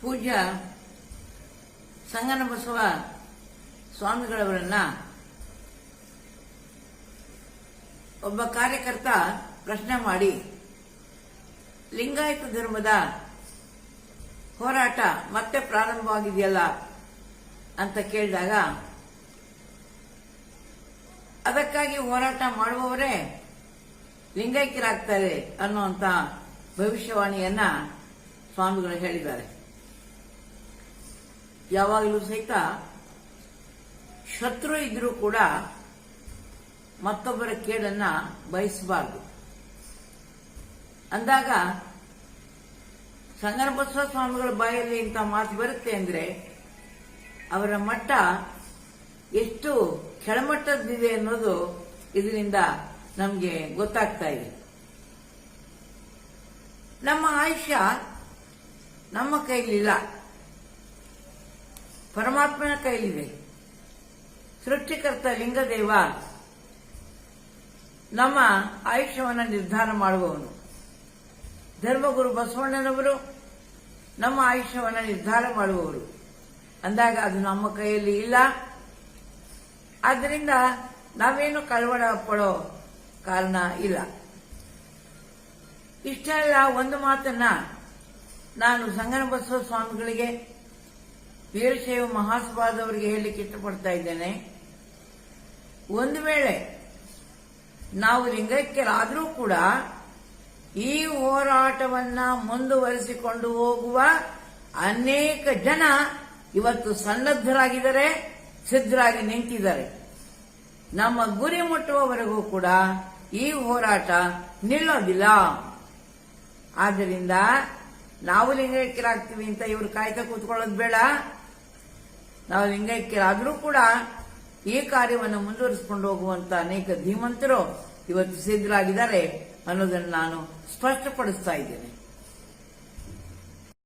ಪೂಜ್ಯ ಸಂಗನಬಸವ ಸ್ವಾಮಿಗಳವರನ್ನ ಒಬ್ಬ ಕಾರ್ಯಕರ್ತ ಪ್ರಶ್ನೆ ಮಾಡಿ ಲಿಂಗಾಯತ ಧರ್ಮದ ಹೋರಾಟ ಮತ್ತೆ ಪ್ರಾರಂಭವಾಗಿದೆಯಲ್ಲ ಅಂತ ಕೇಳಿದಾಗ ಅದಕ್ಕಾಗಿ ಹೋರಾಟ ಮಾಡುವವರೇ ಲಿಂಗೈಕ್ಯರಾಗ್ತಾರೆ ಅನ್ನುವಂತ ಭವಿಷ್ಯವಾಣಿಯನ್ನ ಸ್ವಾಮಿಗಳು ಹೇಳಿದ್ದಾರೆ. ಯಾವಾಗಲೂ ಸಹಿತ ಶತ್ರು ಇದ್ರೂ ಕೂಡ ಮತ್ತೊಬ್ಬರ ಕೇಡನ್ನ ಬಯಸಬಾರದು ಅಂದಾಗ ಸಂಗನಬಸವ ಸ್ವಾಮಿಗಳ ಬಾಯಲ್ಲಿ ಇಂಥ ಮಾತು ಬರುತ್ತೆ ಅಂದ್ರೆ ಅವರ ಮಟ್ಟ ಎಷ್ಟು ಕೆಳಮಟ್ಟದಿದೆ ಅನ್ನೋದು ಇದರಿಂದ ನಮಗೆ ಗೊತ್ತಾಗ್ತಾ ಇದೆ. ನಮ್ಮ ಆಯುಷ್ಯ ನಮ್ಮ ಕೈಲಿಲ್ಲ, ಪರಮಾತ್ಮನ ಕೈಲಿದೆ. ಸೃಷ್ಟಿಕರ್ತ ಲಿಂಗದೇವ ನಮ್ಮ ಆಯುಷ್ಯವನ್ನು ನಿರ್ಧಾರ ಮಾಡುವವನು. ಧರ್ಮಗುರು ಬಸವಣ್ಣನವರು ನಮ್ಮ ಆಯುಷ್ಯವನ್ನು ನಿರ್ಧಾರ ಮಾಡುವವರು ಅಂದಾಗ ಅದು ನಮ್ಮ ಕೈಯಲ್ಲಿ ಇಲ್ಲ. ಆದ್ದರಿಂದ ನಾವೇನು ಕಳವಳ ಪಡೋ ಕಾರಣ ಇಲ್ಲ. ಇಷ್ಟೆಲ್ಲ ಒಂದು ಮಾತನ್ನ ನಾನು ಸಂಗನಬಸವ ಸ್ವಾಮಿಗಳಿಗೆ, ವೀರಶೈವ ಮಹಾಸಭಾದವರಿಗೆ ಹೇಳಲಿಕ್ಕೆ ಇಷ್ಟಪಡ್ತಾ ಇದ್ದೇನೆ. ಒಂದು ವೇಳೆ ನಾವು ಲಿಂಗೈಕ್ಯರಾದರೂ ಕೂಡ ಈ ಹೋರಾಟವನ್ನ ಮುಂದುವರಿಸಿಕೊಂಡು ಹೋಗುವ ಅನೇಕ ಜನ ಇವತ್ತು ಸನ್ನದ್ಧರಾಗಿದ್ದಾರೆ, ಸಿದ್ಧರಾಗಿ ನಿಂತಿದ್ದಾರೆ. ನಮ್ಮ ಗುರಿ ಮುಟ್ಟುವವರೆಗೂ ಕೂಡ ಈ ಹೋರಾಟ ನಿಲ್ಲೋದಿಲ್ಲ. ಆದ್ದರಿಂದ ನಾವು ಲಿಂಗೈಕ್ಯರಾಗ್ತೀವಿ ಅಂತ ಇವರು ಕಾಯ್ತಾ ಕೂತ್ಕೊಳ್ಳೋದು ಬೇಡ. ನಾವು ಲಿಂಗೈಕ್ಯರಾದರೂ ಕೂಡ ಈ ಕಾರ್ಯವನ್ನು ಮುಂದುವರಿಸಿಕೊಂಡು ಹೋಗುವಂತ ಅನೇಕ ಧೀಮಂತರು ಇವತ್ತು ಸಿದ್ಧರಾಗಿದ್ದಾರೆ ಅನ್ನೋದನ್ನು ನಾನು ಸ್ಪಷ್ಟಪಡಿಸ್ತಾ ಇದ್ದೇನೆ.